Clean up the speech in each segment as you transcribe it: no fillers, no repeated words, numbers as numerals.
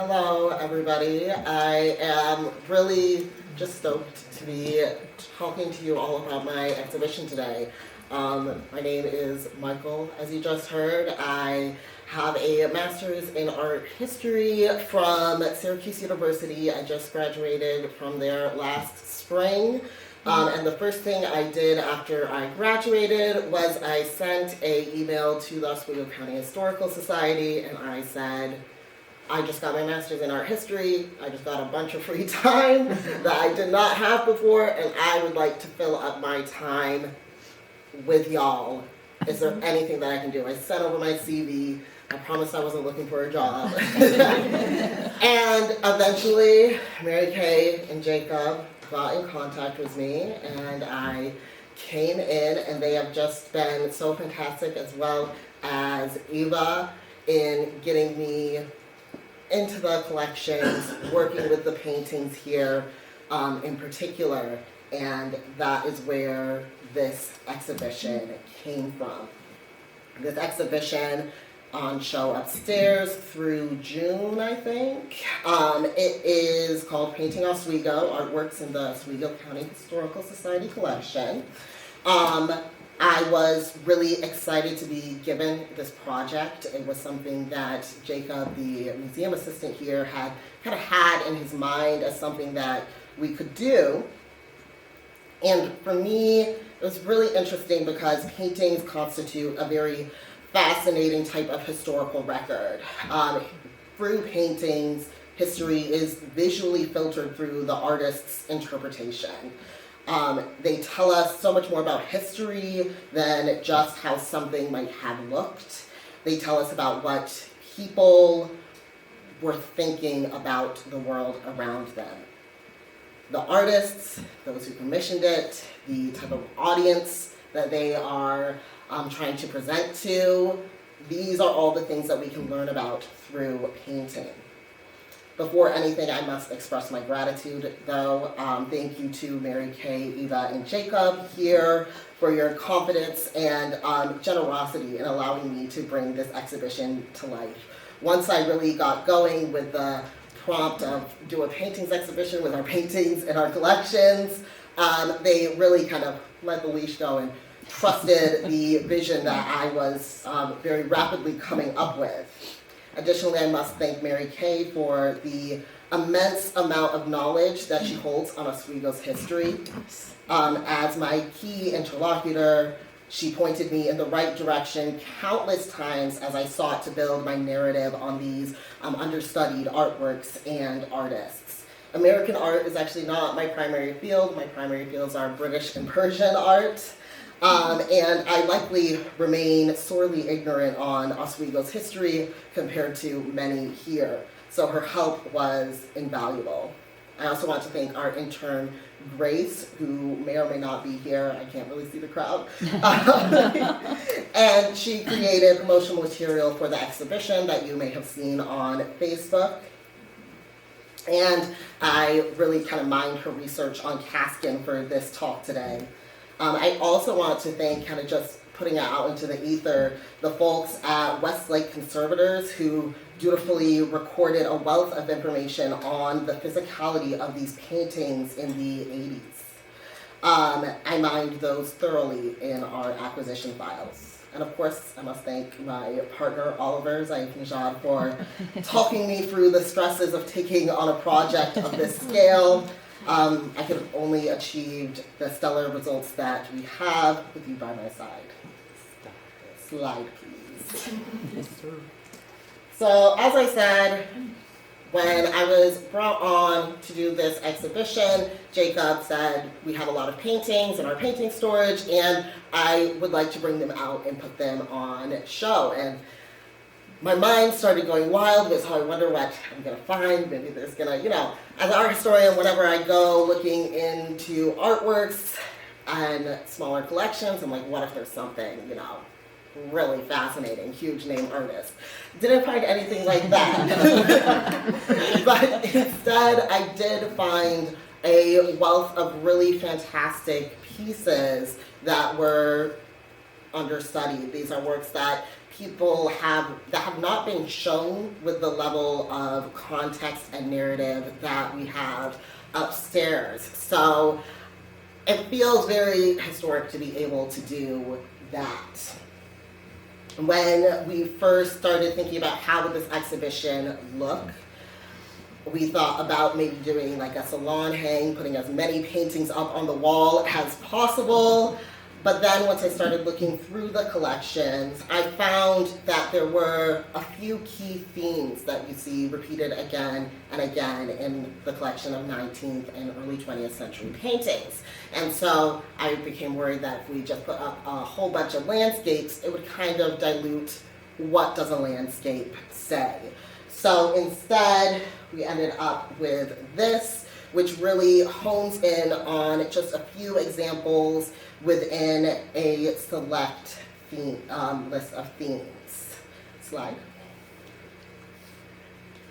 Hello, everybody. I am really just stoked to be talking to you all about my exhibition today. My name is Michael, as you just heard. I have a master's in art history from Syracuse University. I just graduated from there last spring. And the first thing I did after I graduated was I sent an email to the Oswego County Historical Society, and I said, I just got my master's in art history. I just got a bunch of free time that I did not have before, and I would like to fill up my time with y'all. Is there anything that I can do? I sent over my CV. I promised I wasn't looking for a job. And eventually, Mary Kay and Jacob got in contact with me, and I came in, and they have just been so fantastic, as well as Eva, in getting me into the collections, working with the paintings here in particular, and that is where this exhibition came from. This exhibition on show upstairs through June, I think. It is called Painting Oswego, Artworks in the Oswego County Historical Society Collection. I was really excited to be given this project. It was something that Jacob, the museum assistant here, had kind of had in his mind as something that we could do. And for me, it was really interesting because paintings constitute a very fascinating type of historical record. Through paintings, history is visually filtered through the artist's interpretation. They tell us so much more about history than just how something might have looked. They tell us about what people were thinking about the world around them. The artists, those who commissioned it, the type of audience that they are trying to present to, these are all the things that we can learn about through painting. Before anything, I must express my gratitude, though. Thank you to Mary Kay, Eva, and Jacob here for your confidence and generosity in allowing me to bring this exhibition to life. Once I really got going with the prompt of do a paintings exhibition with our paintings in our collections, they really kind of let the leash go and trusted the vision that I was very rapidly coming up with. Additionally, I must thank Mary Kay for the immense amount of knowledge that she holds on Oswego's history. As my key interlocutor, she pointed me in the right direction countless times as I sought to build my narrative on these understudied artworks and artists. American art is actually not my primary field. My primary fields are British and Persian art. And I likely remain sorely ignorant on Oswego's history compared to many here. So her help was invaluable. I also want to thank our intern, Grace, who may or may not be here. I can't really see the crowd. And she created promotional material for the exhibition that you may have seen on Facebook. And I really kind of mined her research on Kaskin for this talk today. I also want to thank, kind of just putting it out into the ether, the folks at Westlake Conservators who dutifully recorded a wealth of information on the physicality of these paintings in the 80s. I mined those thoroughly in our acquisition files. And of course, I must thank my partner, Oliver Zaid-Najad, for talking me through the stresses of taking on a project of this scale. I could have only achieved the stellar results that we have with you by my side. Slide, please. Yes, sir. So, as I said, when I was brought on to do this exhibition, Jacob said we have a lot of paintings in our painting storage, and I would like to bring them out and put them on show. And my mind started going wild with how I wonder what I'm going to find. Maybe there's going to, as an art historian, whenever I go looking into artworks and smaller collections, I'm like, what if there's something, really fascinating, huge name artist. Didn't find anything like that. But instead, I did find a wealth of really fantastic pieces that were understudied. These are works that people that have not been shown with the level of context and narrative that we have upstairs. So it feels very historic to be able to do that. When we first started thinking about how would this exhibition look, we thought about maybe doing like a salon hang, putting as many paintings up on the wall as possible. But then once I started looking through the collections, I found that there were a few key themes that you see repeated again and again in the collection of 19th and early 20th century paintings. And so I became worried that if we just put up a whole bunch of landscapes, it would kind of dilute what does a landscape say. So instead, we ended up with this, which really hones in on just a few examples within a select list of themes. Slide.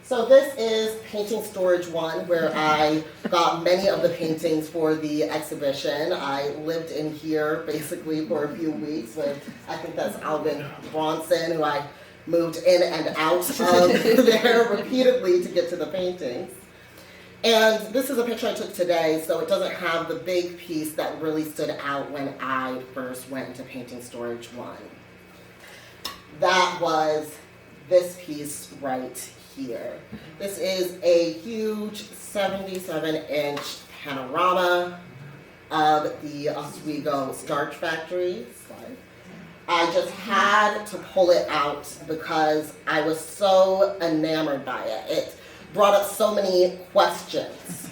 So this is Painting Storage 1, where I got many of the paintings for the exhibition. I lived in here basically for a few weeks with, I think that's Alvin Bronson, who I moved in and out of there repeatedly to get to the paintings. And this is a picture I took today, so it doesn't have the big piece that really stood out when I first went to Painting Storage 1. That was this piece right here. This is a huge 77-inch panorama of the Oswego starch factory. I just had to pull it out because I was so enamored by it. It brought up so many questions.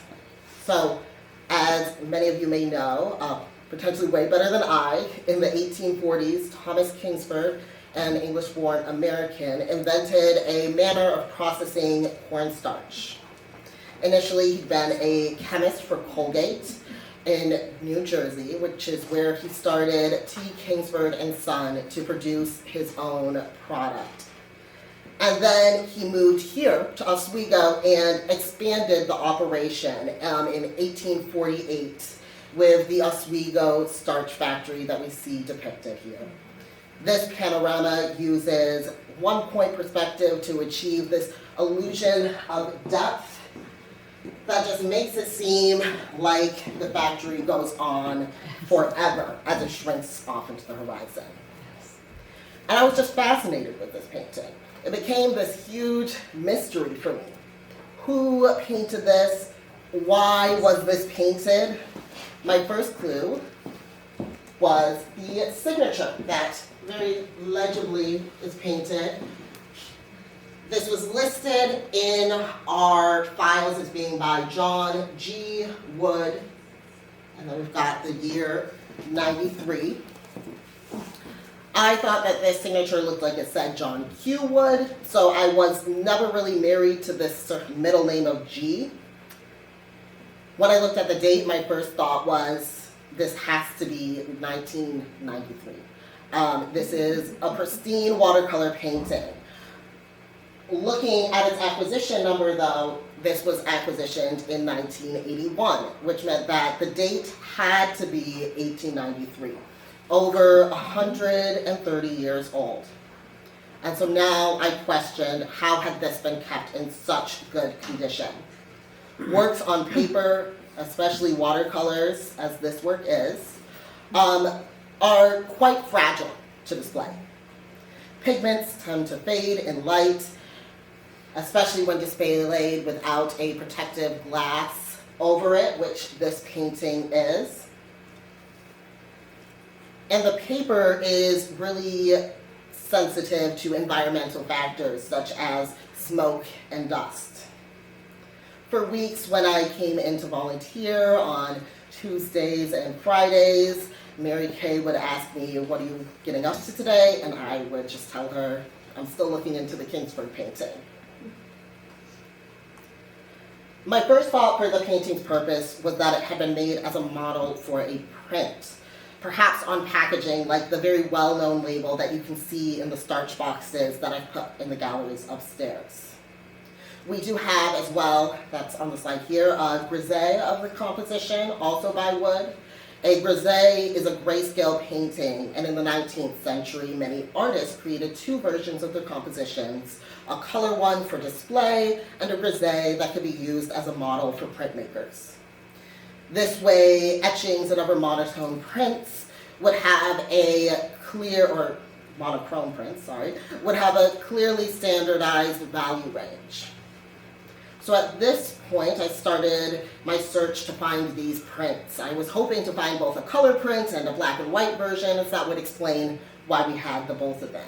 So, as many of you may know, potentially way better than I, in the 1840s, Thomas Kingsford, an English-born American, invented a manner of processing cornstarch. Initially, he'd been a chemist for Colgate in New Jersey, which is where he started T. Kingsford and Son to produce his own product. And then he moved here to Oswego and expanded the operation in 1848 with the Oswego starch factory that we see depicted here. This panorama uses one-point perspective to achieve this illusion of depth that just makes it seem like the factory goes on forever as it shrinks off into the horizon. And I was just fascinated with this painting. It became this huge mystery for me. Who painted this? Why was this painted? My first clue was the signature that very legibly is painted. This was listed in our files as being by John G. Wood, and then we've got the year 93. I thought that this signature looked like it said John Q. Wood, so I was never really married to this middle name of G. When I looked at the date, my first thought was, this has to be 1993. This is a pristine watercolor painting. Looking at its acquisition number, though, this was acquisitioned in 1981, which meant that the date had to be 1893, over 130 years old. And so now I questioned, how had this been kept in such good condition? Works on paper, especially watercolors, as this work is, are quite fragile to display. Pigments tend to fade in light, especially when displayed without a protective glass over it, which this painting is. And the paper is really sensitive to environmental factors such as smoke and dust. For weeks when I came in to volunteer on Tuesdays and Fridays, Mary Kay would ask me, what are you getting up to today? And I would just tell her, I'm still looking into the Kingsford painting. My first thought for the painting's purpose was that it had been made as a model for a print, perhaps on packaging like the very well-known label that you can see in the starch boxes that I've put in the galleries upstairs. We do have as well, that's on the slide here, a grisé of the composition, also by Wood, A grisaille is a grayscale painting, and in the 19th century, many artists created two versions of their compositions, a color one for display and a grisaille that could be used as a model for printmakers. This way, etchings and other monochrome prints would have a would have a clearly standardized value range. So at this point, I started my search to find these prints. I was hoping to find both a color print and a black and white version, as that would explain why we had the both of them.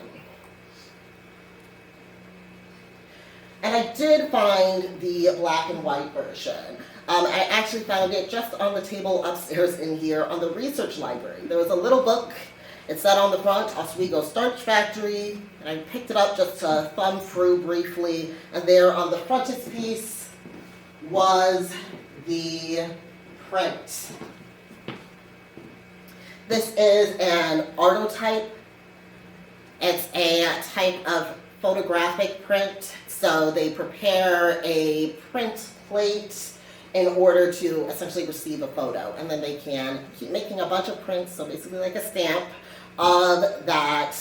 And I did find the black and white version. I actually found it just on the table upstairs in here on the research library. There was a little book. It said on the front, Oswego Starch Factory, and I picked it up just to thumb through briefly, and there on the frontispiece was the print. This is an artotype. It's a type of photographic print, so they prepare a print plate in order to essentially receive a photo, and then they can keep making a bunch of prints, so basically like a stamp of that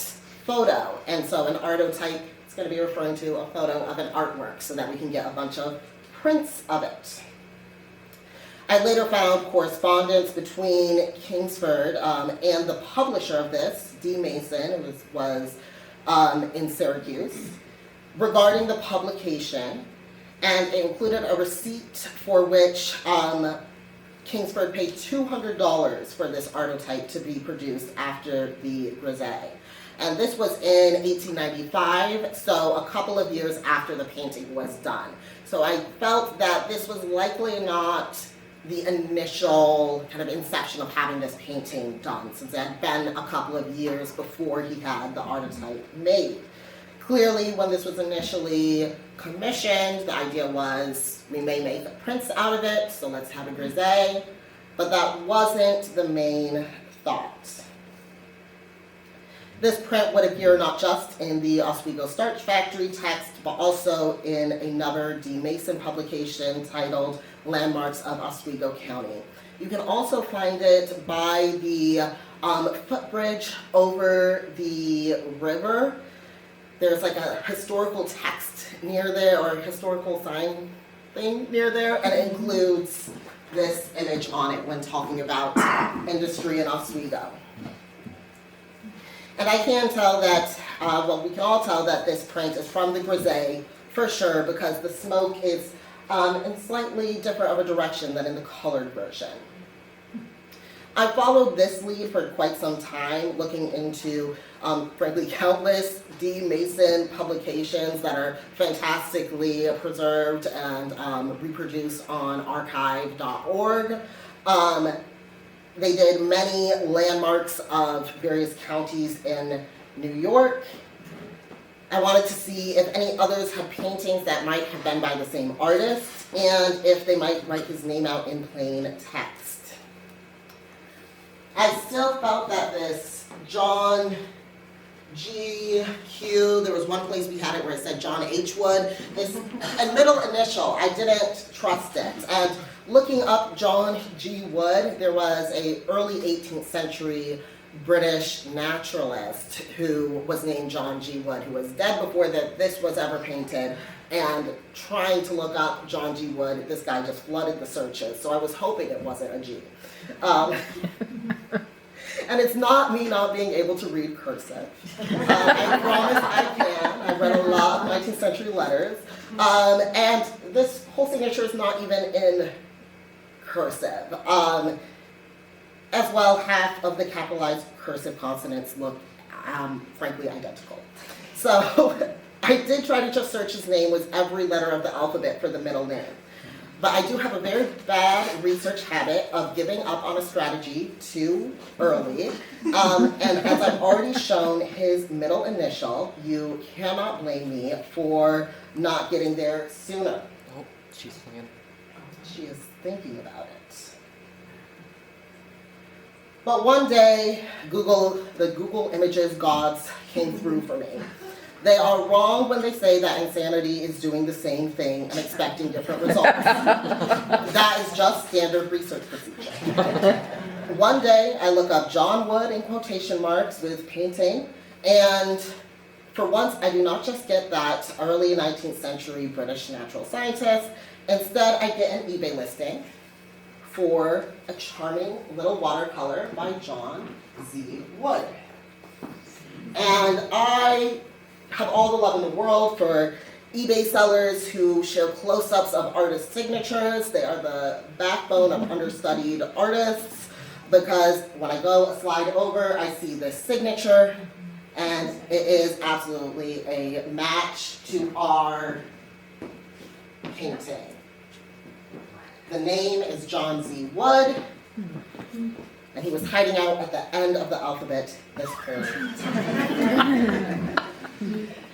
photo. And so an artotype is going to be referring to a photo of an artwork so that we can get a bunch of prints of it. I later found correspondence between Kingsford and the publisher of this, D. Mason, who was in Syracuse, regarding the publication, and it included a receipt for which Kingsford paid $200 for this artotype to be produced after the grisaille. And this was in 1895, so a couple of years after the painting was done. So I felt that this was likely not the initial kind of inception of having this painting done, since it had been a couple of years before he had the artotype made. Clearly, when this was initially commissioned, the idea was we may make prints out of it, so let's have a grisaille, but that wasn't the main thought. This print would appear not just in the Oswego Starch Factory text, but also in another D. Mason publication titled Landmarks of Oswego County. You can also find it by the footbridge over the river. There's like a historical text near there, or a historical sign thing near there, and it includes this image on it when talking about industry in Oswego. And I can tell that, we can all tell that this print is from the grisaille for sure, because the smoke is in slightly different of a direction than in the colored version. I followed this lead for quite some time, looking into, frankly, countless D. Mason publications that are fantastically preserved and reproduced on archive.org. They did many landmarks of various counties in New York. I wanted to see if any others had paintings that might have been by the same artist, and if they might write his name out in plain text. I still felt that this John G. Q, there was one place we had it where it said John H. Wood, this a middle initial, I didn't trust it. And looking up John G. Wood, there was an early 18th century British naturalist who was named John G. Wood, who was dead before this was ever painted. And trying to look up John G. Wood, this guy just flooded the searches, so I was hoping it wasn't a G. And it's not me not being able to read cursive. I promise I can. I read a lot of 19th century letters. And this whole signature is not even in cursive. As well, half of the capitalized cursive consonants look, frankly, identical. So I did try to just search his name with every letter of the alphabet for the middle name. But I do have a very bad research habit of giving up on a strategy too early. And as I've already shown his middle initial, you cannot blame me for not getting there sooner. Oh, she's thinking. She is thinking about it. But one day, the Google Images gods came through for me. They are wrong when they say that insanity is doing the same thing and expecting different results. That is just standard research procedure. One day, I look up John Wood in quotation marks with painting, and for once, I do not just get that early 19th century British natural scientist. Instead, I get an eBay listing for a charming little watercolor by John Z. Wood. And I have all the love in the world for eBay sellers who share close-ups of artist signatures. They are the backbone of understudied artists, because when I go a slide over, I see this signature, and it is absolutely a match to our painting. The name is John Z. Wood, and he was hiding out at the end of the alphabet this whole time.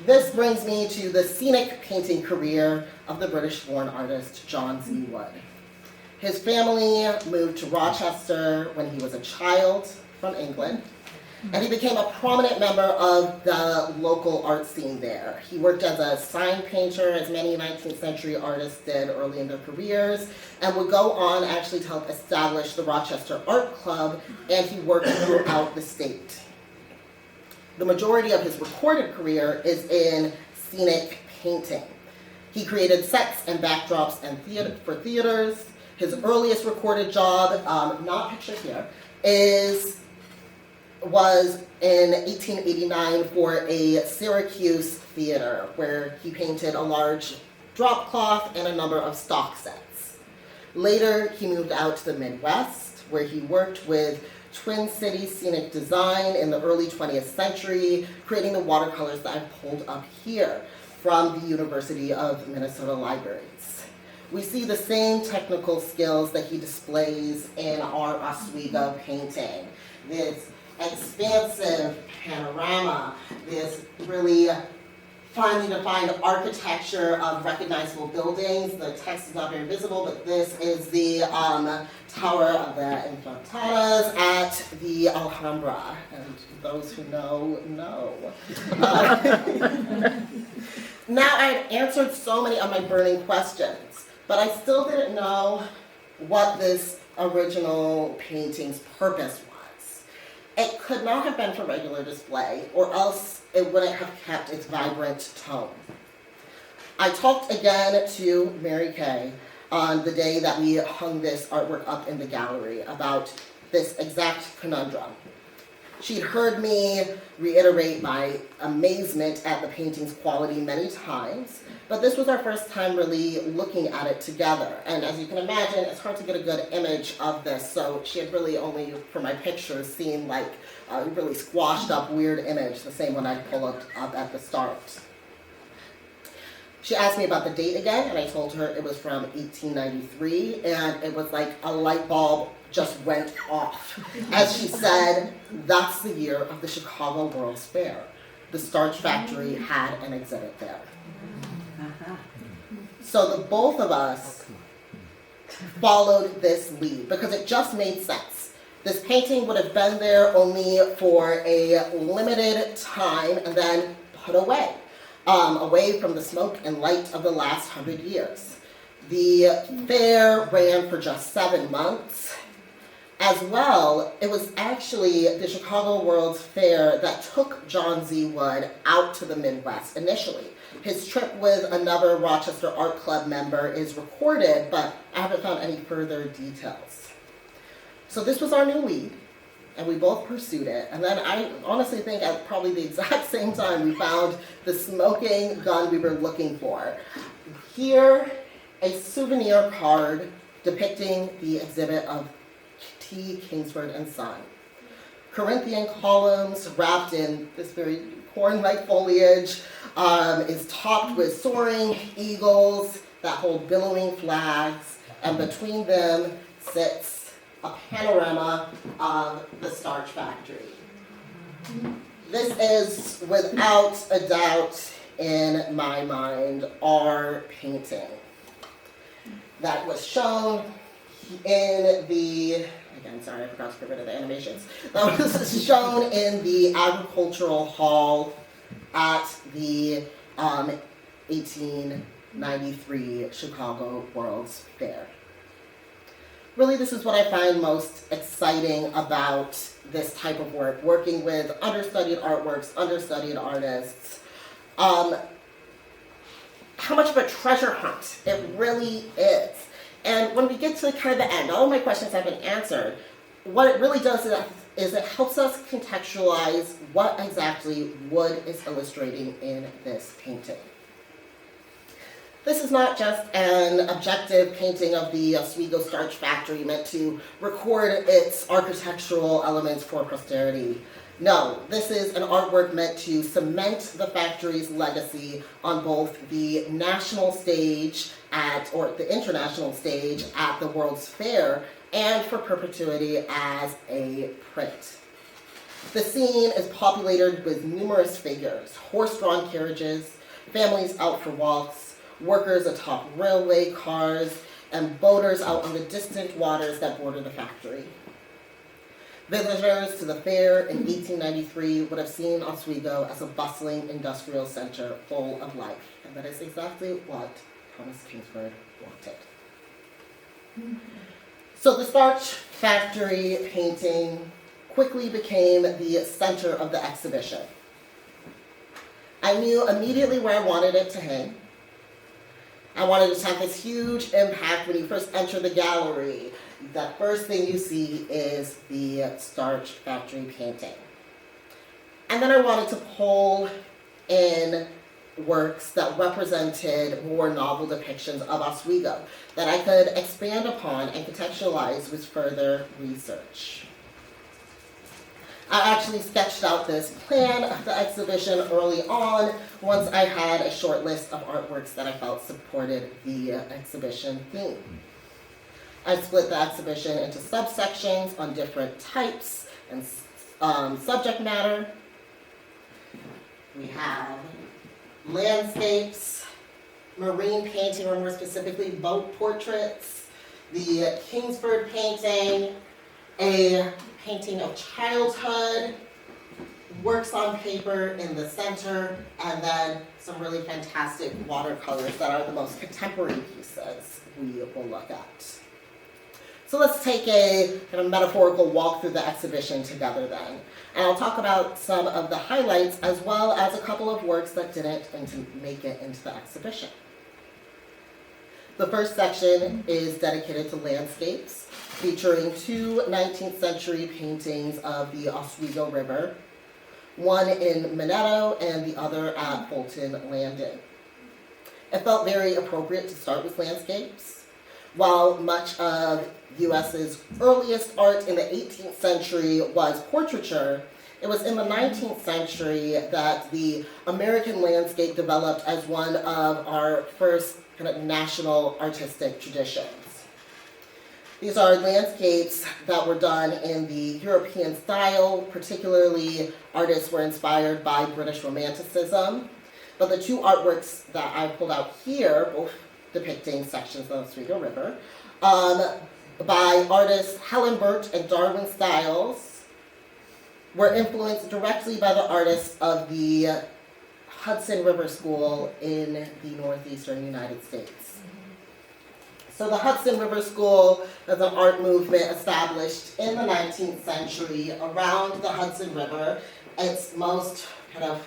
This brings me to the scenic painting career of the British-born artist John Z. Wood. His family moved to Rochester when he was a child from England, and he became a prominent member of the local art scene there. He worked as a sign painter, as many 19th century artists did early in their careers, and would go on actually to help establish the Rochester Art Club, and he worked throughout the state. The majority of his recorded career is in scenic painting. He created sets and backdrops and for theaters. His earliest recorded job, not pictured here, was in 1889 for a Syracuse theater, where he painted a large drop cloth and a number of stock sets. Later, he moved out to the Midwest, where he worked with Twin City Scenic Design in the early 20th century, creating the watercolors that I've pulled up here from the University of Minnesota Libraries. We see the same technical skills that he displays in our Oswego painting. This expansive panorama, this really finely defined architecture of recognizable buildings. The text is not very visible, but this is the Tower of the Infantadas at the Alhambra, and those who know, know. Now, I had answered so many of my burning questions, but I still didn't know what this original painting's purpose was. It could not have been for regular display, or else it wouldn't have kept its vibrant tone. I talked again to Mary Kay on the day that we hung this artwork up in the gallery about this exact conundrum. She'd heard me reiterate my amazement at the painting's quality many times, but this was our first time really looking at it together. And as you can imagine, it's hard to get a good image of this, so she had really only, for my pictures, seen like a really squashed up weird image, the same one I pulled up at the start. She asked me about the date again, and I told her it was from 1893, and it was like a light bulb just went off. As she said, that's the year of the Chicago World's Fair. The starch factory had an exhibit there. So the both of us followed this lead because it just made sense. This painting would have been there only for a limited time and then put away, away from the smoke and light of the last 100 years. The fair ran for just 7 months. As well, it was actually the Chicago World's Fair that took John Z. Wood out to the Midwest initially. His trip with another Rochester Art Club member is recorded, but I haven't found any further details. So this was our new lead, and we both pursued it. And then I honestly think at probably the exact same time we found the smoking gun we were looking for. Here, a souvenir card depicting the exhibit of T. Kingsford and Son. Corinthian columns wrapped in this very corn-like foliage is topped with soaring eagles that hold billowing flags, and between them sits a panorama of the starch factory. This is, without a doubt in my mind, our painting that was shown in the, again, sorry, I forgot to get rid of the animations. That was shown in the Agricultural Hall at the 1893 Chicago World's Fair. Really, this is what I find most exciting about this type of work, working with understudied artworks, understudied artists. How much of a treasure hunt it really is. And when we get to kind of the end, all of my questions have been answered. What it really does is it helps us contextualize what exactly Wood is illustrating in this painting. This is not just an objective painting of the Oswego starch factory meant to record its architectural elements for posterity. No, this is an artwork meant to cement the factory's legacy on both the national stage or the international stage at the World's Fair and for perpetuity as a print. The scene is populated with numerous figures, horse-drawn carriages, families out for walks, workers atop railway cars, and boaters out on the distant waters that border the factory. Visitors to the fair in 1893 would have seen Oswego as a bustling industrial center full of life, and that is exactly what Thomas Kingsford wanted. So the starch factory painting quickly became the center of the exhibition. I knew immediately where I wanted it to hang. I wanted it to have this huge impact when you first enter the gallery. The first thing you see is the starch factory painting. And then I wanted to pull in works that represented more novel depictions of Oswego that I could expand upon and contextualize with further research. I actually sketched out this plan of the exhibition early on once I had a short list of artworks that I felt supported the exhibition theme. I split the exhibition into subsections on different types and subject matter. We have landscapes, marine painting, or more specifically boat portraits, the Kingsford painting, a painting of childhood, works on paper in the center, and then some really fantastic watercolors that are the most contemporary pieces we will look at. So let's take a kind of metaphorical walk through the exhibition together then. And I'll talk about some of the highlights as well as a couple of works that didn't make it into the exhibition. The first section is dedicated to landscapes, featuring two 19th century paintings of the Oswego River, one in Minetto and the other at Fulton Landing. It felt very appropriate to start with landscapes. While much of U.S.'s earliest art in the 18th century was portraiture, it was in the 19th century that the American landscape developed as one of our first kind of national artistic traditions. These are landscapes that were done in the European style, particularly artists were inspired by British Romanticism. But the two artworks that I pulled out here, both depicting sections of the Oswego River, by artists Helen Burt and Darwin Styles, were influenced directly by the artists of the Hudson River School in the northeastern United States. So the Hudson River School is an art movement established in the 19th century around the Hudson River. Its most kind of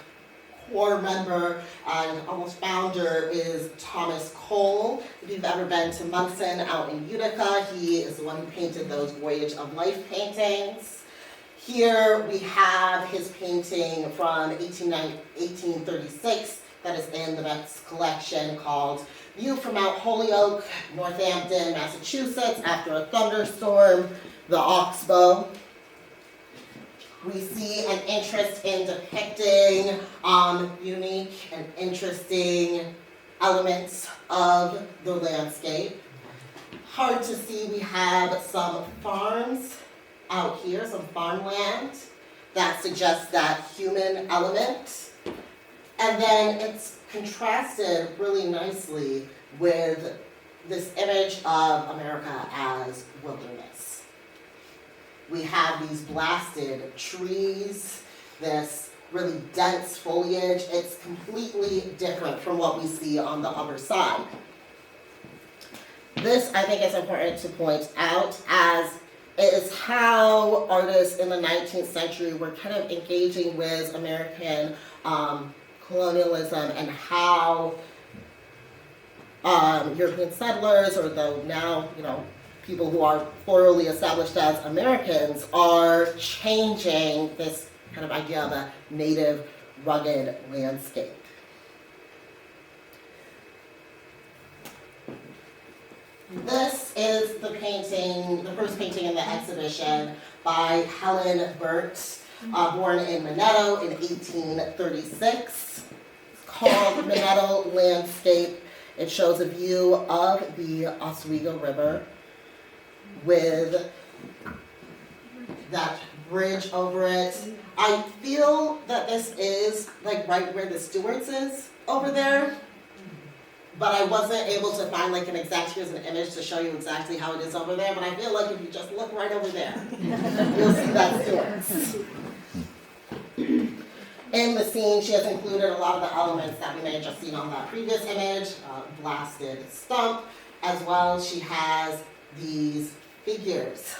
core member and almost founder is Thomas Cole. If you've ever been to Munson out in Utica, he is the one who painted those Voyage of Life paintings. Here we have his painting from 1836 that is in the next collection called View from Mount Holyoke, Northampton, Massachusetts, after a thunderstorm, the Oxbow. We see an interest in depicting unique and interesting elements of the landscape. Hard to see, we have some farms out here, some farmland that suggests that human element. And then it's contrasted really nicely with this image of America as wilderness. We have these blasted trees, this really dense foliage. It's completely different from what we see on the other side. This, I think, is important to point out, as it is how artists in the 19th century were kind of engaging with American colonialism, and how European settlers, or though now, people who are thoroughly established as Americans, are changing this kind of idea of a native, rugged landscape. This is the painting, the first painting in the exhibition, by Helen Burt, born in Minetto in 1836. It's called Minetto Landscape. It shows a view of the Oswego River with that bridge over it. I feel that this is like right where the Stewarts is over there, but I wasn't able to find like an exact, here's an image to show you exactly how it is over there, but I feel like if you just look right over there, you'll see that Stewarts. In the scene, she has included a lot of the elements that we may have just seen on that previous image, blasted stump, as well she has these figures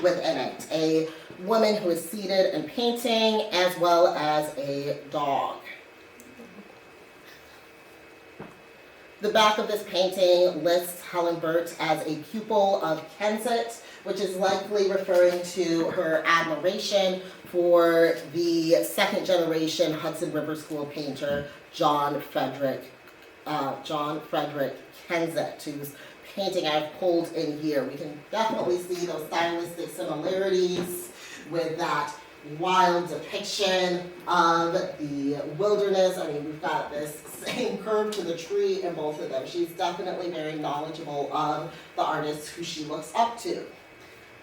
within it. A woman who is seated and painting, as well as a dog. The back of this painting lists Helen Burt as a pupil of Kensett, which is likely referring to her admiration for the second generation Hudson River School painter, John Frederick Kensett, whose painting I've pulled in here. We can definitely see those stylistic similarities with that wild depiction of the wilderness. I mean, we've got this same curve to the tree in both of them. She's definitely very knowledgeable of the artists who she looks up to.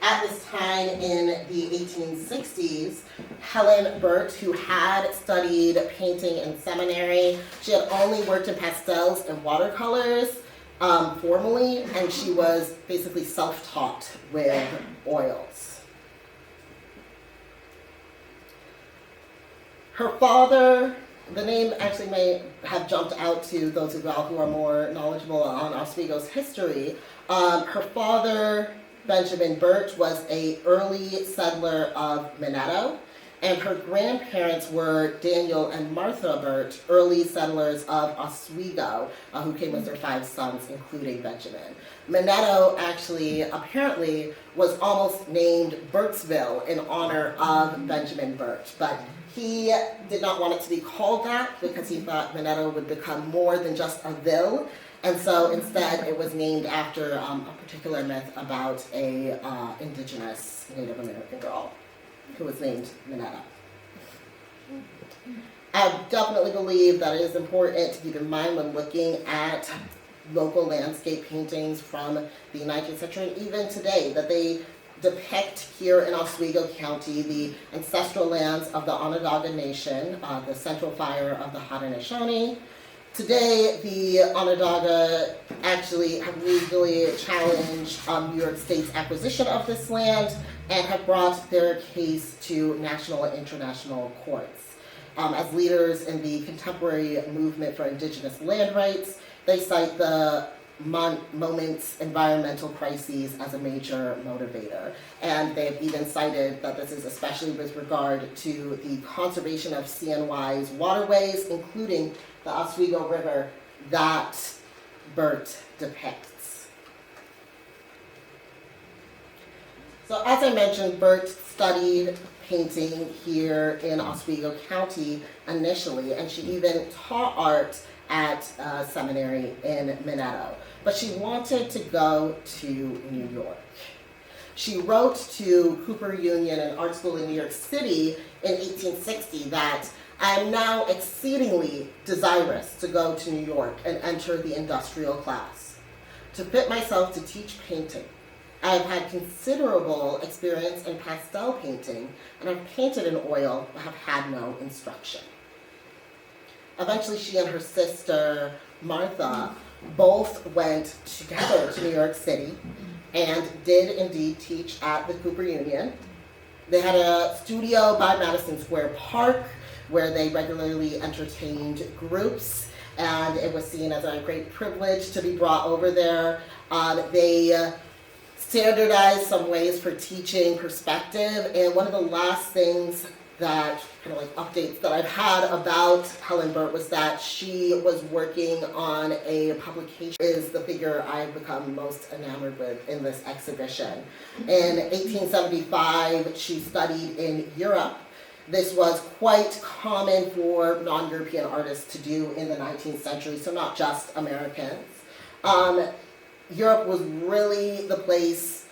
At this time in the 1860s, Helen Burt, who had studied painting in seminary, she had only worked in pastels and watercolors formally, and she was basically self-taught with oils. Her father, the name actually may have jumped out to those of y'all who are more knowledgeable on Oswego's history. Her father, Benjamin Burt, was an early settler of Minetto, and her grandparents were Daniel and Martha Burt, early settlers of Oswego, who came with their 5 sons, including Benjamin. Minetto actually, apparently, was almost named Burtsville in honor of Benjamin Burt, but he did not want it to be called that because he thought Minetto would become more than just a ville. And so instead it was named after a particular myth about a indigenous Native American girl who was named Minetto. I definitely believe that it is important to keep in mind when looking at local landscape paintings from the 19th century and even today, that they depict here in Oswego County the ancestral lands of the Onondaga Nation, the Central Fire of the Haudenosaunee. Today, the Onondaga actually have legally challenged New York State's acquisition of this land and have brought their case to national and international courts. As leaders in the contemporary movement for indigenous land rights, they cite the moment's environmental crises as a major motivator. And they have even cited that this is especially with regard to the conservation of CNY's waterways, including the Oswego River that Burt depicts. So as I mentioned, Burt studied painting here in Oswego County initially, and she even taught art at seminary in Minetto. But she wanted to go to New York. She wrote to Cooper Union, an art school in New York City, in 1860 that I am now exceedingly desirous to go to New York and enter the industrial class. To fit myself to teach painting, I have had considerable experience in pastel painting, and I've painted in oil, but have had no instruction. Eventually, she and her sister, Martha, both went together to New York City and did indeed teach at the Cooper Union. They had a studio by Madison Square Park where they regularly entertained groups, and it was seen as a great privilege to be brought over there. They standardized some ways for teaching perspective, and one of the last things that kind of like updates that I've had about Helen Burt was that she was working on a publication is the figure I've become most enamored with in this exhibition. In 1875, she studied in Europe. This was quite common for non-European artists to do in the 19th century, so not just Americans. Europe was really the place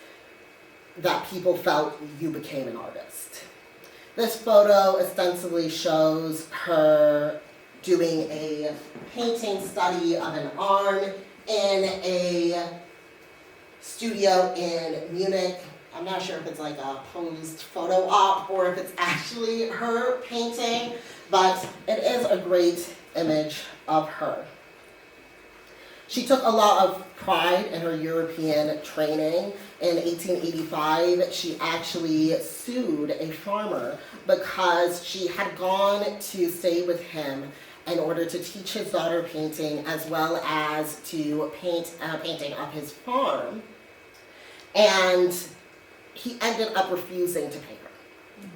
that people felt you became an artist. This photo ostensibly shows her doing a painting study of an arm in a studio in Munich. I'm not sure if it's like a posed photo op or if it's actually her painting, but it is a great image of her. She took a lot of pride in her European training. In 1885, she actually sued a farmer because she had gone to stay with him in order to teach his daughter painting as well as to paint a painting of his farm. And he ended up refusing to pay her.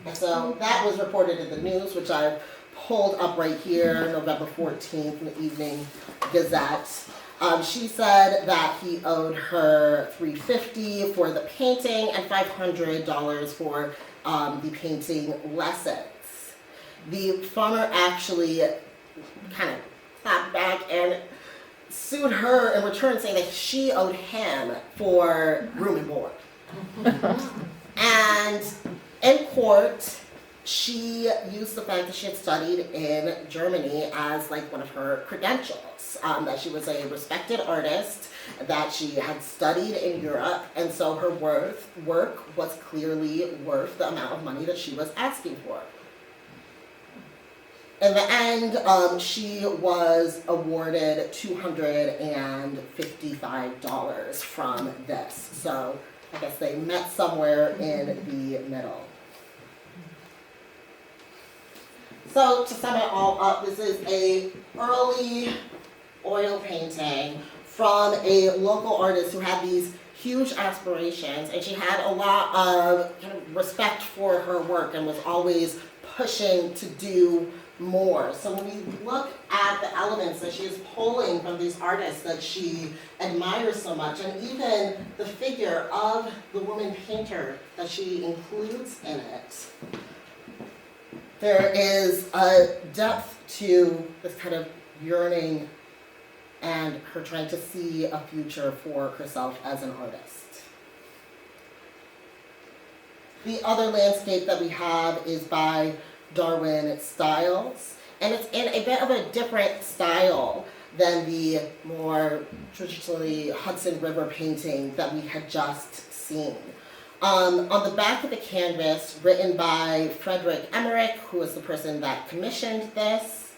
And so that was reported in the news, which I've pulled up right here, November 14th in the Evening Gazette. She said that he owed her $350 for the painting and $500 for the painting lessons. The farmer actually kind of clapped back and sued her in return, saying that she owed him for room and board. And in court, she used the fact that she had studied in Germany as like one of her credentials, that she was a respected artist, that she had studied in Europe, and so her work was clearly worth the amount of money that she was asking for. In the end, she was awarded $255 from this. So I guess they met somewhere in the middle. So to sum it all up, this is an early oil painting from a local artist who had these huge aspirations, and she had a lot of kind of respect for her work and was always pushing to do more. So when we look at the elements that she is pulling from these artists that she admires so much, and even the figure of the woman painter that she includes in it, there is a depth to this kind of yearning and her trying to see a future for herself as an artist. The other landscape that we have is by Darwin Styles, and it's in a bit of a different style than the more traditionally Hudson River painting that we had just seen. On the back of the canvas, written by Frederick Emmerich, who was the person that commissioned this,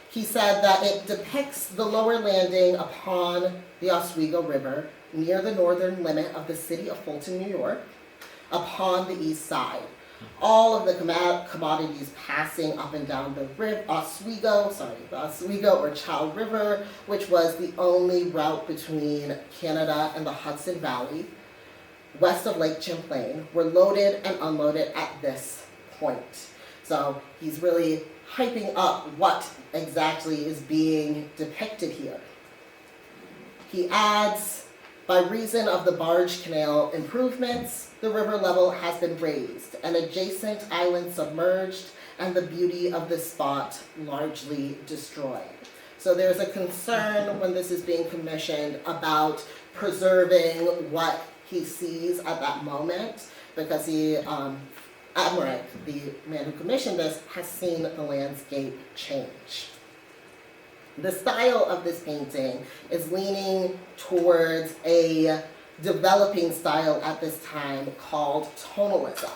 he said that it depicts the lower landing upon the Oswego River near the northern limit of the city of Fulton, New York, upon the east side. All of the commodities passing up and down the Oswego or Chow River, which was the only route between Canada and the Hudson Valley, west of Lake Champlain, were loaded and unloaded at this point. So he's really hyping up what exactly is being depicted here. He adds, by reason of the barge canal improvements, the river level has been raised, and adjacent islands submerged, and the beauty of the spot largely destroyed. So there's a concern when this is being commissioned about preserving what he sees at that moment, because Emmerich, the man who commissioned this, has seen the landscape change. The style of this painting is leaning towards a developing style at this time called tonalism.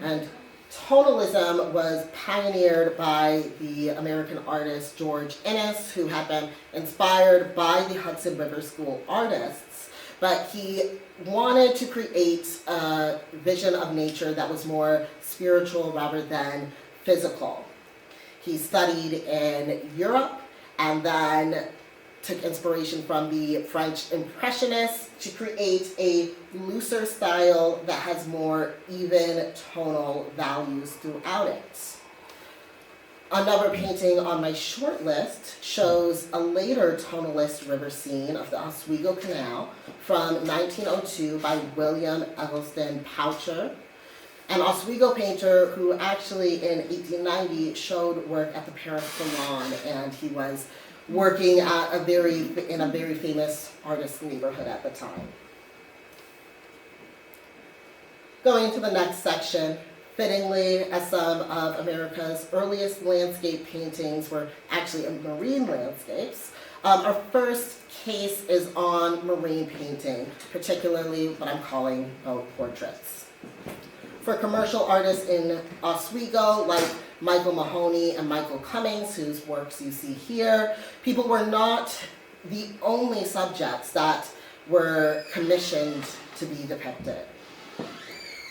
And tonalism was pioneered by the American artist George Inness, who had been inspired by the Hudson River School artists, but he wanted to create a vision of nature that was more spiritual rather than physical. He studied in Europe, and then took inspiration from the French Impressionists to create a looser style that has more even tonal values throughout it. Another painting on my short list shows a later tonalist river scene of the Oswego Canal from 1902 by William Eggleston Poucher, an Oswego painter who actually in 1890 showed work at the Paris Salon, and he was working at in a very famous artist neighborhood at the time. Going to the next section, fittingly, as some of America's earliest landscape paintings were actually marine landscapes, our first case is on marine painting, particularly what I'm calling boat portraits. For commercial artists in Oswego, like Michael Mahoney and Michael Cummings, whose works you see here, people were not the only subjects that were commissioned to be depicted.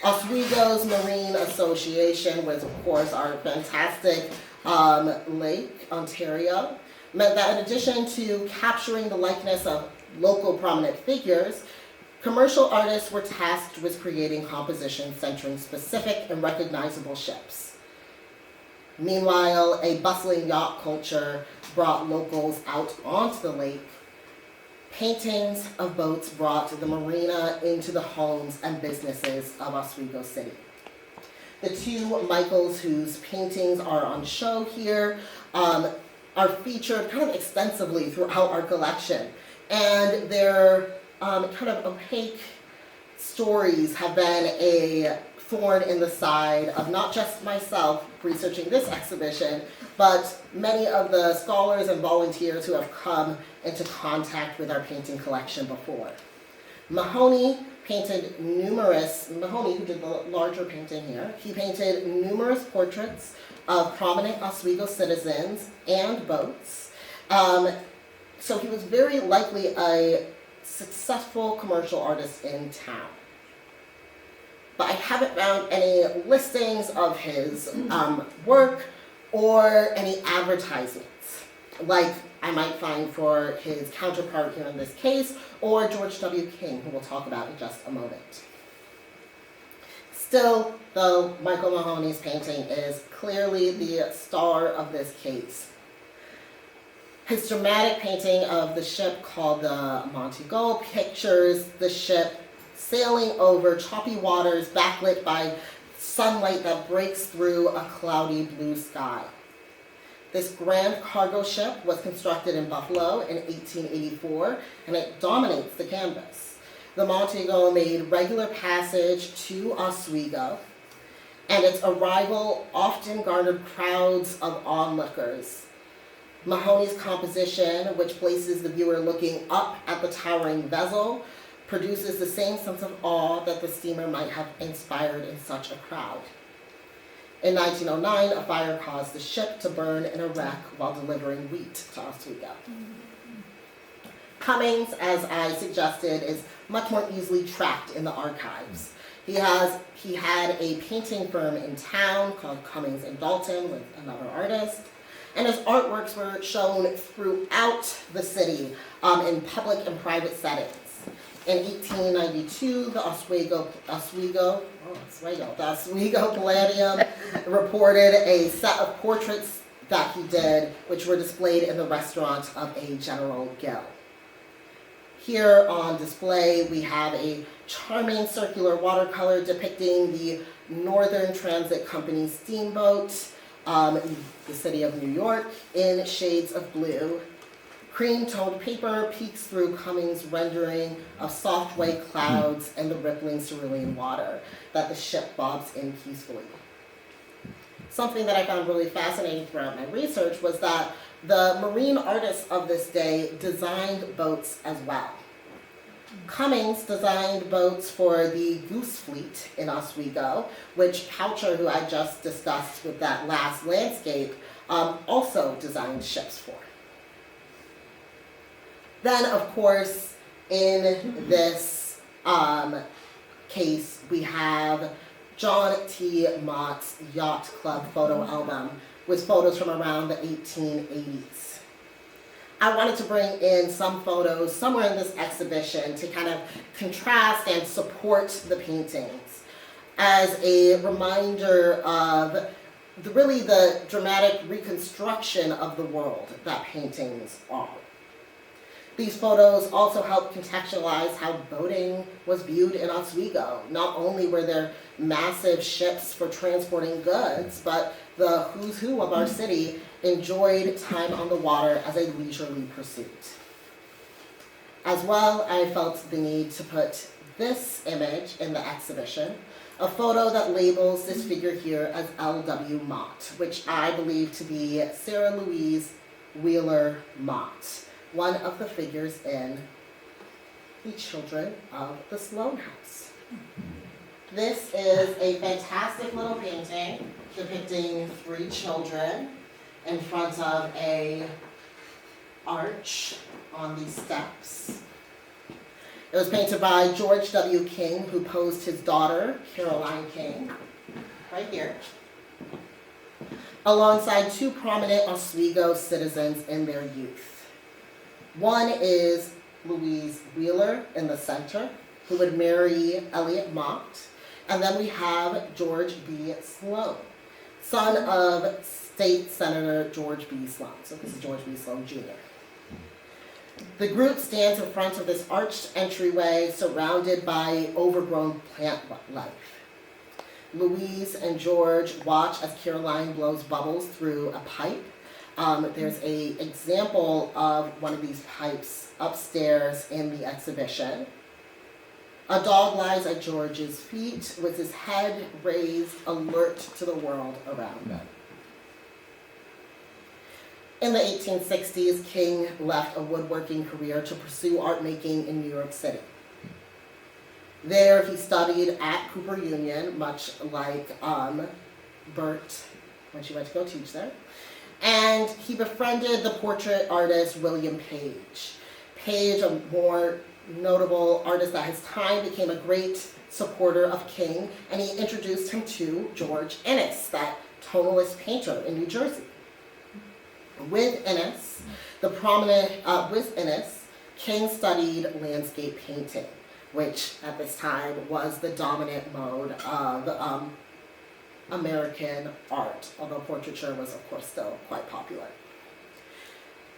Oswego's Marine Association, with of course our fantastic Lake, Ontario, meant that in addition to capturing the likeness of local prominent figures, commercial artists were tasked with creating compositions centering specific and recognizable ships. Meanwhile, a bustling yacht culture brought locals out onto the lake. Paintings of boats brought the marina into the homes and businesses of Oswego City. The two Michaels whose paintings are on show here are featured kind of extensively throughout our collection, and their kind of opaque stories have been a thorn in the side of not just myself researching this exhibition, but many of the scholars and volunteers who have come into contact with our painting collection before. Mahoney, who did the larger painting here, he painted numerous portraits of prominent Oswego citizens and boats. So he was very likely a successful commercial artist in town. But I haven't found any listings of his work or any advertisements, like I might find for his counterpart here in this case, or George W. King, who we'll talk about in just a moment. Still, though, Michael Mahoney's painting is clearly the star of this case. His dramatic painting of the ship called the Montego pictures the ship sailing over choppy waters backlit by sunlight that breaks through a cloudy blue sky. This grand cargo ship was constructed in Buffalo in 1884, and it dominates the canvas. The Montego made regular passage to Oswego, and its arrival often garnered crowds of onlookers. Mahoney's composition, which places the viewer looking up at the towering vessel, produces the same sense of awe that the steamer might have inspired in such a crowd. In 1909, a fire caused the ship to burn in a wreck while delivering wheat to Oswego. Cummings, as I suggested, is much more easily tracked in the archives. He had a painting firm in town called Cummings and Dalton with another artist, and his artworks were shown throughout the city in public and private settings. In 1892, the Oswego Palladium reported a set of portraits that he did, which were displayed in the restaurant of a General Gill. Here on display, we have a charming circular watercolor depicting the Northern Transit Company steamboat, the city of New York, in shades of blue. Cream-toned paper peeks through Cummings' rendering of soft white clouds and the rippling cerulean water that the ship bobs in peacefully. Something that I found really fascinating throughout my research was that the marine artists of this day designed boats as well. Cummings designed boats for the Goose Fleet in Oswego, which Poucher, who I just discussed with that last landscape, also designed ships for. Then, of course, in this case, we have John T. Mott's Yacht Club photo album with photos from around the 1880s. I wanted to bring in some photos somewhere in this exhibition to kind of contrast and support the paintings as a reminder of the dramatic reconstruction of the world that paintings are. These photos also help contextualize how boating was viewed in Oswego. Not only were there massive ships for transporting goods, but the who's who of our city enjoyed time on the water as a leisurely pursuit. As well, I felt the need to put this image in the exhibition, a photo that labels this figure here as L.W. Mott, which I believe to be Sarah Louise Wheeler Mott, one of the figures in The Children of the Sloan House. This is a fantastic little painting depicting 3 children in front of a arch on these steps. It was painted by George W. King, who posed his daughter, Caroline King, right here, alongside 2 prominent Oswego citizens in their youth. One is Louise Wheeler in the center, who would marry Elliot Mott. And then we have George B. Sloan, son of State Senator George B. Sloan. So this is George B. Sloan, Jr. The group stands in front of this arched entryway surrounded by overgrown plant life. Louise and George watch as Caroline blows bubbles through a pipe. There's an example of one of these pipes upstairs in the exhibition. A dog lies at George's feet with his head raised, alert to the world around him. In the 1860s, King left a woodworking career to pursue art making in New York City. There, he studied at Cooper Union, much like Bert when she went to go teach there. And he befriended the portrait artist William Page. Page, a more notable artist at his time, became a great supporter of King, and he introduced him to George Inness, that tonalist painter in New Jersey. With Inness, King studied landscape painting, which at this time was the dominant mode of American art, although portraiture was, of course, still quite popular.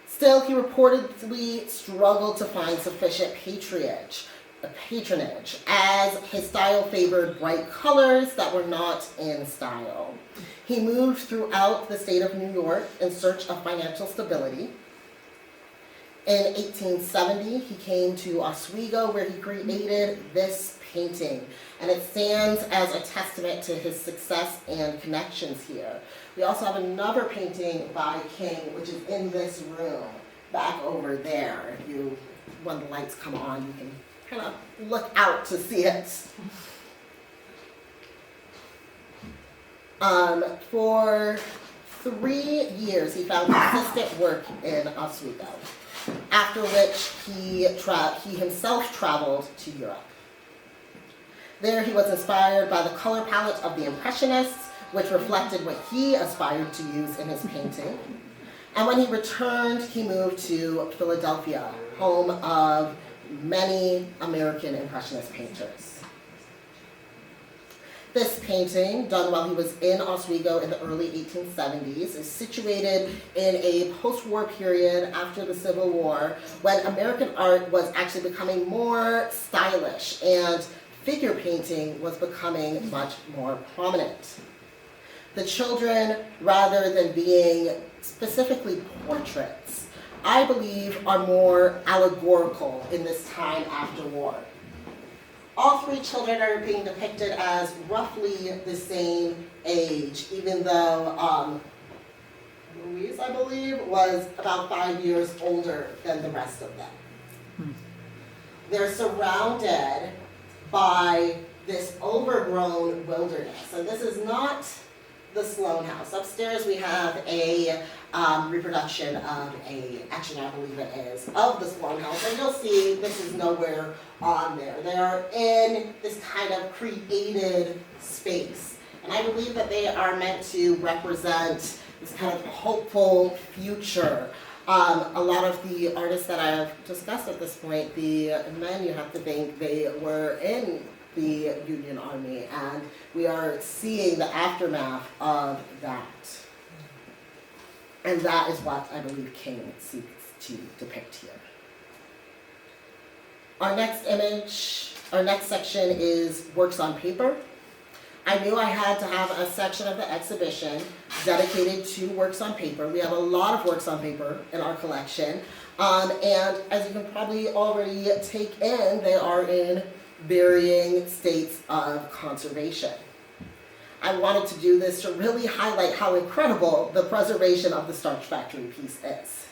Still, he reportedly struggled to find sufficient patronage, as his style favored bright colors that were not in style. He moved throughout the state of New York in search of financial stability. In 1870, he came to Oswego, where he created this painting, and it stands as a testament to his success and connections here. We also have another painting by King, which is in this room, back over there. When the lights come on, you can kind of look out to see it. For 3 years, he found consistent work in Oswego, after which he himself traveled to Europe. There, he was inspired by the color palette of the Impressionists, which reflected what he aspired to use in his painting. And when he returned, he moved to Philadelphia, home of many American Impressionist painters. This painting, done while he was in Oswego in the early 1870s, is situated in a post-war period after the Civil War, when American art was actually becoming more stylish and figure painting was becoming much more prominent. The children, rather than being specifically portraits, I believe are more allegorical in this time after war. All 3 children are being depicted as roughly the same age, even though Louise, I believe, was about 5 years older than the rest of them. They're surrounded by this overgrown wilderness, and this is not the Sloan House. Upstairs we have a reproduction of actually I believe it is, of the Sloan House, and you'll see this is nowhere on there. They are in this kind of created space, and I believe that they are meant to represent this kind of hopeful future A lot of the artists that I've discussed at this point, the men, you have to think they were in the Union Army, and we are seeing the aftermath of that. And that is what I believe King seeks to depict here. Our next image, our next section is works on paper. I knew I had to have a section of the exhibition dedicated to works on paper. We have a lot of works on paper in our collection. And as you can probably already take in, they are in varying states of conservation. I wanted to do this to really highlight how incredible the preservation of the Starch Factory piece is.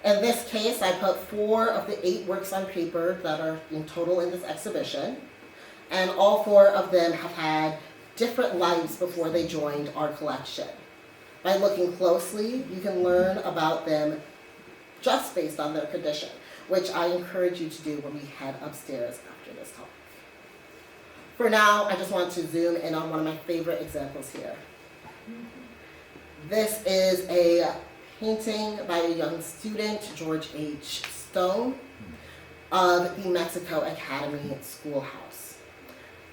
In this case, I put 4 of the 8 works on paper that are in total in this exhibition, and all 4 of them have had different lives before they joined our collection. By looking closely, you can learn about them just based on their condition, which I encourage you to do when we head upstairs after this talk. For now, I just want to zoom in on one of my favorite examples here. This is a painting by a young student, George H. Stone, of the Mexico Academy Schoolhouse.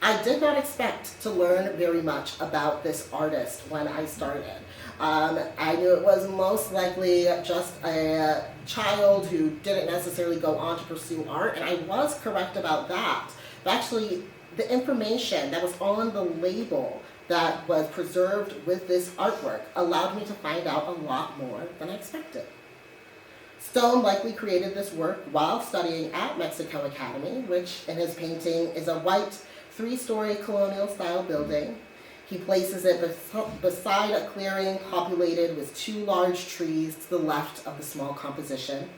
I did not expect to learn very much about this artist when I started. I knew it was most likely just a child who didn't necessarily go on to pursue art, and I was correct about that. But actually, the information that was on the label that was preserved with this artwork allowed me to find out a lot more than I expected. Stone likely created this work while studying at Mexico Academy, which in his painting is a white 3-story colonial-style building. He places it beside a clearing populated with 2 large trees to the left of the small composition.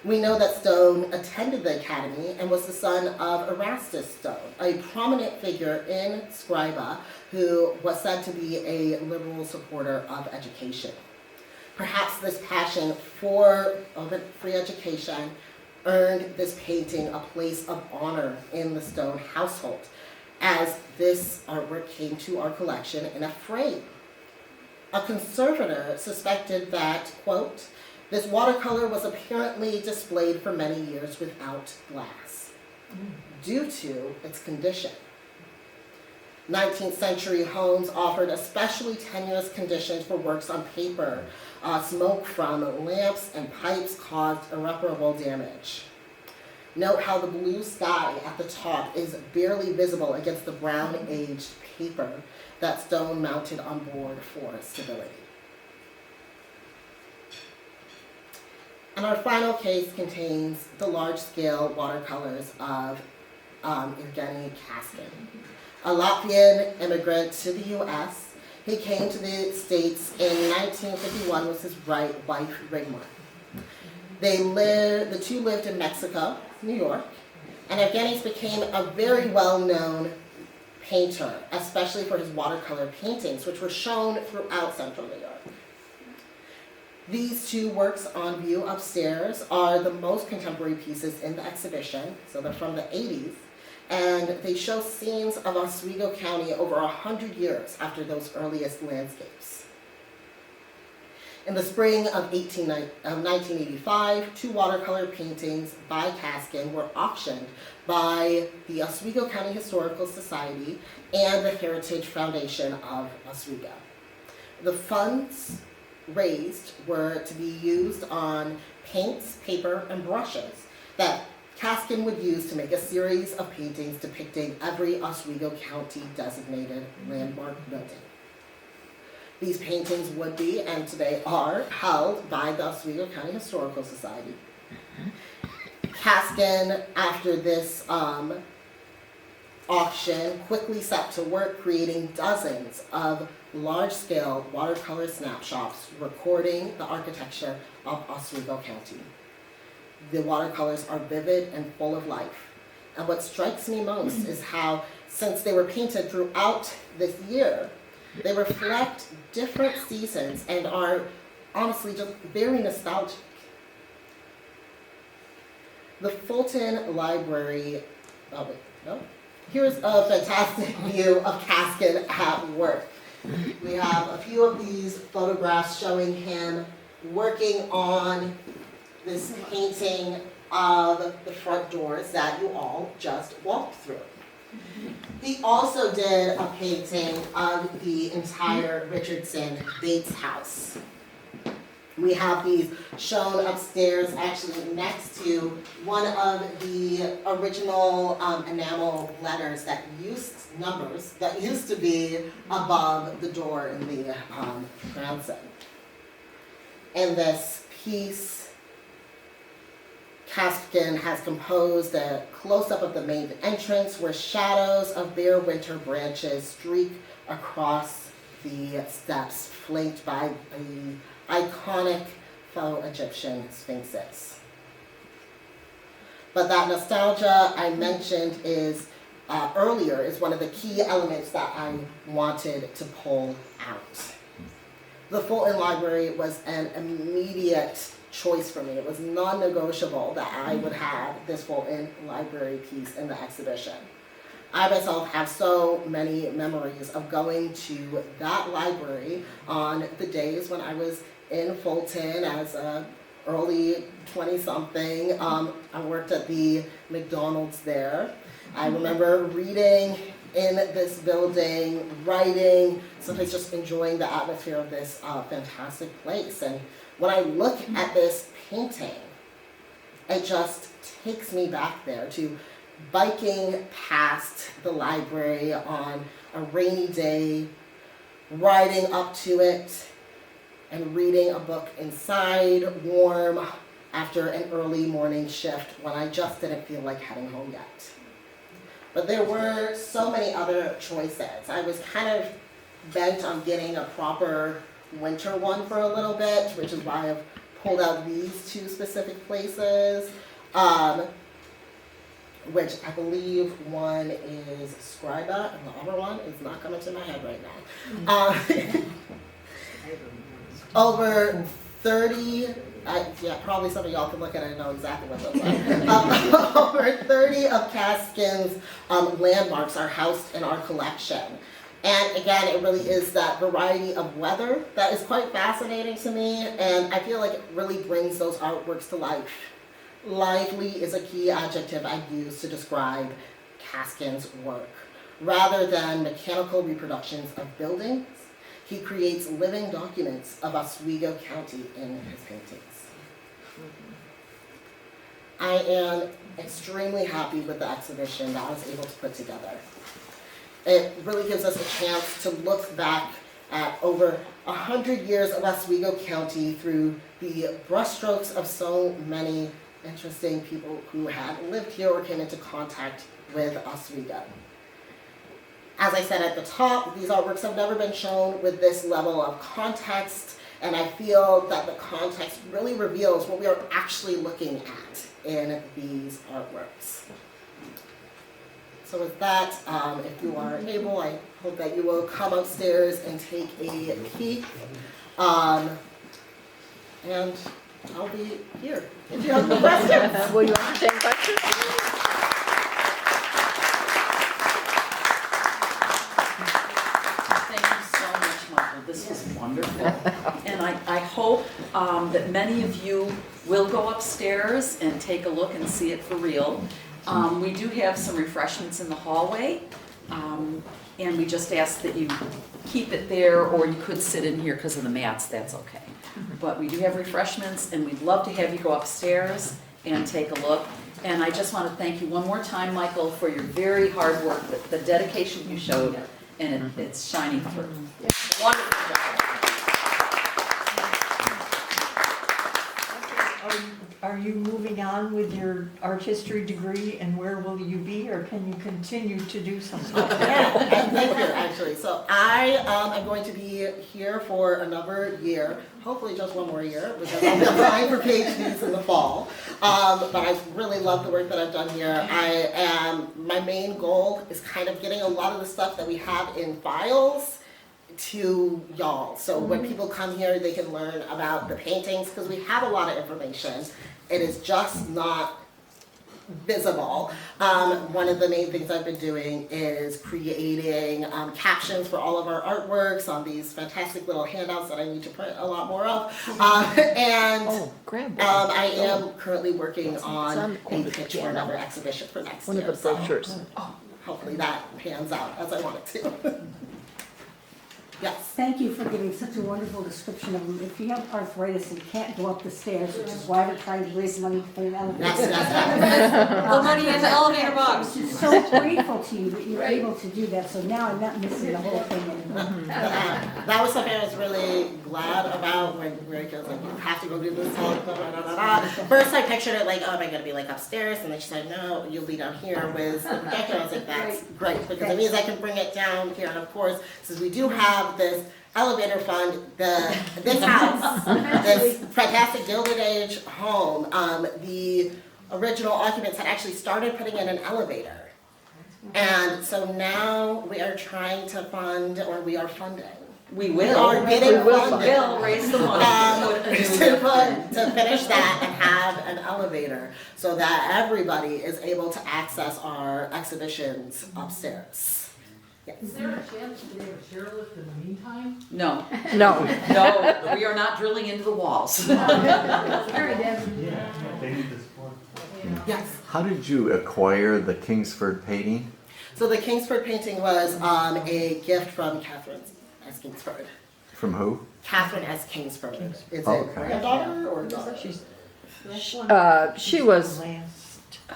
We know that Stone attended the academy and was the son of Erastus Stone, a prominent figure in Scriba who was said to be a liberal supporter of education. Perhaps this passion for free education earned this painting a place of honor in the Stone household, as this artwork came to our collection in a frame. A conservator suspected that, quote, this watercolor was apparently displayed for many years without glass, due to its condition. 19th century homes offered especially tenuous conditions for works on paper. Smoke from lamps and pipes caused irreparable damage. Note how the blue sky at the top is barely visible against the brown-aged paper that Stone mounted on board for stability. And our final case contains the large-scale watercolors of Evgeny Kaskin, a Latvian immigrant to the U.S. He came to the States in 1951 with his wife, Rigmor. The two lived in Mexico, New York, and Evgeny became a very well-known painter, especially for his watercolor paintings, which were shown throughout central New York. These 2 works on view upstairs are the most contemporary pieces in the exhibition, so they're from the 80s, and they show scenes of Oswego County over 100 years after those earliest landscapes. In the spring of 1985, 2 watercolor paintings by Kaskin were auctioned by the Oswego County Historical Society and the Heritage Foundation of Oswego. The funds raised were to be used on paints, paper, and brushes that Kaskin would use to make a series of paintings depicting every Oswego County designated landmark building. These paintings would be, and today are, held by the Oswego County Historical Society. Kaskin, after this auction, quickly set to work creating dozens of large-scale watercolor snapshots recording the architecture of Oswego County. The watercolors are vivid and full of life. And what strikes me most is how, since they were painted throughout this year, they reflect different seasons and are honestly just very nostalgic. The Fulton Library, here's a fantastic view of Kaskin at work. We have a few of these photographs showing him working on this painting of the front doors that you all just walked through. He also did a painting of the entire Richardson-Bates house. We have these shown upstairs, actually next to one of the original enamel letters numbers that used to be above the door in the transom. In this piece, Kaskin has composed a close-up of the main entrance where shadows of bare winter branches streak across the steps, flanked by the iconic faux Egyptian sphinxes. But that nostalgia I mentioned earlier is one of the key elements that I wanted to pull out. The Fulton Library was an immediate choice for me. It was non-negotiable that I would have this Fulton Library piece in the exhibition. I myself have so many memories of going to that library on the days when I was in Fulton as a early 20-something. I worked at the McDonald's there. I remember reading in this building, writing, sometimes just enjoying the atmosphere of this fantastic place. And when I look at this painting, it just takes me back there to biking past the library on a rainy day, riding up to it, and reading a book inside, warm, after an early morning shift when I just didn't feel like heading home yet. But there were so many other choices. I was kind of bent on getting a proper winter one for a little bit, which is why I've pulled out these two specific places, which I believe one is Scriba and the other one is not coming to my head right now. Over 30, probably some of y'all can look at it and know exactly what those are. Over 30 of Kaskin's landmarks are housed in our collection. And again, it really is that variety of weather that is quite fascinating to me, and I feel like it really brings those artworks to life. Lively is a key adjective I use to describe Kaskin's work. Rather than mechanical reproductions of buildings, he creates living documents of Oswego County in his paintings. I am extremely happy with the exhibition that I was able to put together. It really gives us a chance to look back at over 100 years of Oswego County through the brushstrokes of so many interesting people who had lived here or came into contact with Oswego. As I said at the top, these artworks have never been shown with this level of context, and I feel that the context really reveals what we are actually looking at in these artworks. So with that, if you are able, I hope that you will come upstairs and take a peek. And I'll be here if you have any questions. Will you entertain questions? Thank you so much, Michael. This was wonderful. And I hope that many of you will go upstairs and take a look and see it for real. We do have some refreshments in the hallway, and we just ask that you keep it there, or you could sit in here because of the mats, that's okay. But we do have refreshments, and we'd love to have you go upstairs and take a look. And I just want to thank you one more time, Michael, for your very hard work, the dedication you showed, and it's shining through. Wonderful job. Are you moving on with your art history degree, and where will you be, or can you continue to do something? Yeah, thank you, actually. So I am going to be here for another year, hopefully just one more year, because I'll be applying for PhDs in the fall. But I really love the work that I've done here. My main goal is kind of getting a lot of the stuff that we have in files to y'all. So when people come here, they can learn about the paintings, because we have a lot of information. It is just not visible. One of the main things I've been doing is creating captions for all of our artworks on these fantastic little handouts that I need to print a lot more of. And grab I am currently working on on a the pitch for piano. another exhibition for next One of year. the So brochures. hopefully that pans out as I want it to. Yes. Thank you for giving such a wonderful description of them. If you have arthritis and can't go up the stairs, which is why we're trying to raise money for an elevator. Yes. The money in the elevator box. I'm so grateful to you that you're able to do that, so now I'm not missing the whole thing anymore. That was something I was really glad about when Rick was like, you have to go do this. First I pictured it like, oh, am I gonna be like upstairs? And then she said, no, you'll be down here with the projector. I was like, that's great, because it means I can bring it down here. And of course, since we do have this elevator fund, this house, this fantastic Gilded Age home, the original occupants had actually started putting in an elevator. And so now we are trying to fund, or we are funding. We We will. are getting funded. We'll raise the money to put a new To finish that and have an elevator so that everybody is able to access our exhibitions upstairs. Is there a chance that they have a chairlift in the meantime? No, No. no, we are not drilling into the walls. Very good. Yeah, they need this one. Yes. How did you acquire the Kingsford painting? So the Kingsford painting was a gift from Catherine S. Kingsford. From who? Catherine S. Kingsford. Is Oh, it okay. granddaughter or daughter? She was,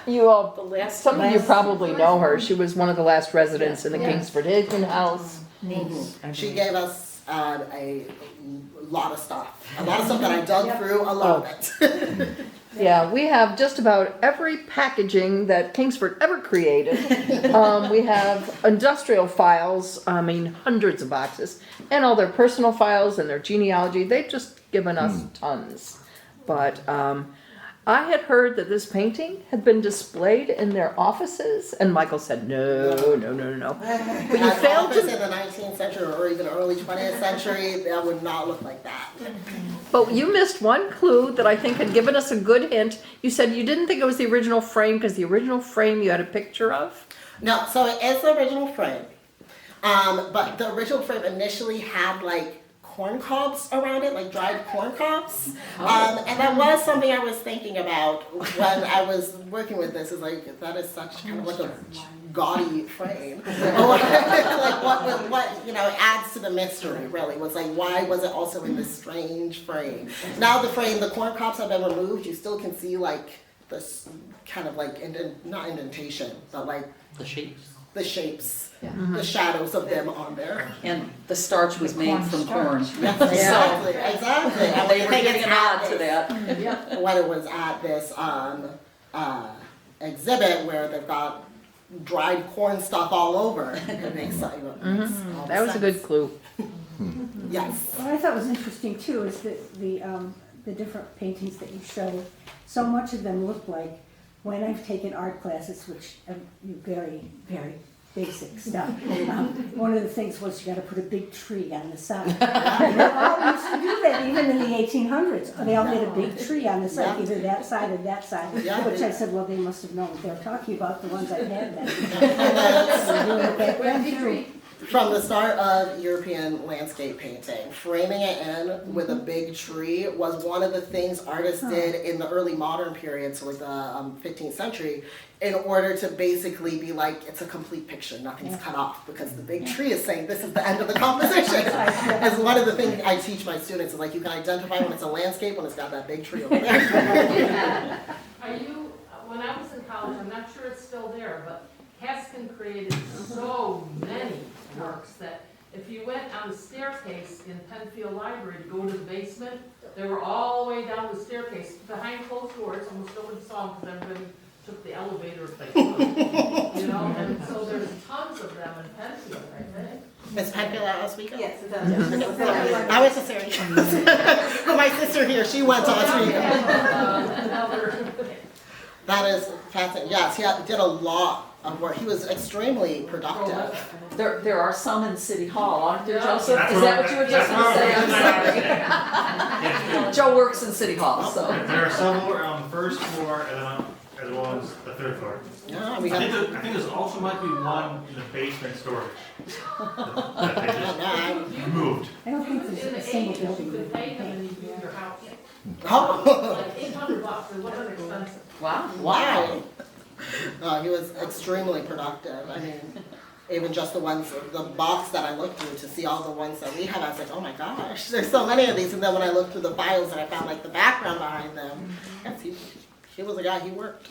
you all, The last some of you probably know her. She was one of the last residents in the Kingsford Hilton House. She gave us a lot of stuff. A lot of stuff that I dug through, a lot of it. Yeah, we have just about every packaging that Kingsford ever created. We have industrial files, I mean, hundreds of boxes, and all their personal files and their genealogy. They've just given us tons. But I had heard that this painting had been displayed in their offices, and Michael said, no. But you As failed office to, in the 19th century or even early 20th century, that would not look like that. but you missed one clue that I think had given us a good hint. You said you didn't think it was the original frame because the original frame you had a picture of? No, so it is the original frame. But the original frame initially had like corn cobs around it, like dried corn cobs. And that was something I was thinking about when I was working with this, is like, that is such kind of like a gaudy frame. Like what, you know, adds to the mystery really, was like, why was it also in this strange frame? Now the frame, the corn cobs have been removed, you still can see like this kind of like, not indentation, but like The shapes. the shapes, the shadows of them on there. And the starch was made from corn. Yes, exactly. And They when were you think giving it's an at nod to this- that. when it was at this exhibit where they've got dried corn stuff all over, it makes all That was a good sense. clue. Yes. What I thought was interesting too is that the different paintings that you showed, so much of them look like, when I've taken art classes, which are very, very basic stuff. One of the things was you gotta put a big tree on the side. And they all used to do that, even in the 1800s. They all had a big tree on the side, either that side or that side. Yeah. Which I said, well, they must have known what they were talking about, the ones I had then. They were doing it back then too. From the start of European landscape painting, framing it in with a big tree was one of the things artists did in the early modern period, so like the 15th century, in order to basically be like, it's a complete picture, nothing's cut off, because the big tree is saying this is the end of the composition. As one of the things I teach my students is like, you can identify when it's a landscape when it's got that big tree over there. Are you, when I was in college, I'm not sure it's still there, but Haskin created so many works that if you went on the staircase in Penfield Library to go to the basement, they were all the way down the staircase behind closed doors, almost nobody saw them because everybody took the elevator if they could. You know, and so there's tons of them in Penfield, I think. Miss Penfield out last weekend? Yes, it does. I went to Syracuse. But my sister here, she went last weekend. Another. That is fascinating. Yes, he did a lot of work. He was extremely productive. There are some in City Hall, aren't there, Yeah. Joseph? That's Is that what you were just that's gonna what say? I I'm was sorry. Joe works in City Hall, so. There are some on the first floor and then as well as the third floor. Yeah, we I got. think there's also might be one in the basement storage. That they just moved. I don't think In there's the a single eighties, you building could that pay can him and paint. he'd do your house. Oh, Like $800, it wasn't expensive. Wow. wow. He was extremely productive. I mean, even just the box that I looked through to see all the ones that we have, I was like, oh my gosh, there's so many of these. And then when I looked through the files and I found like the background behind them, yes, he was a guy, he worked.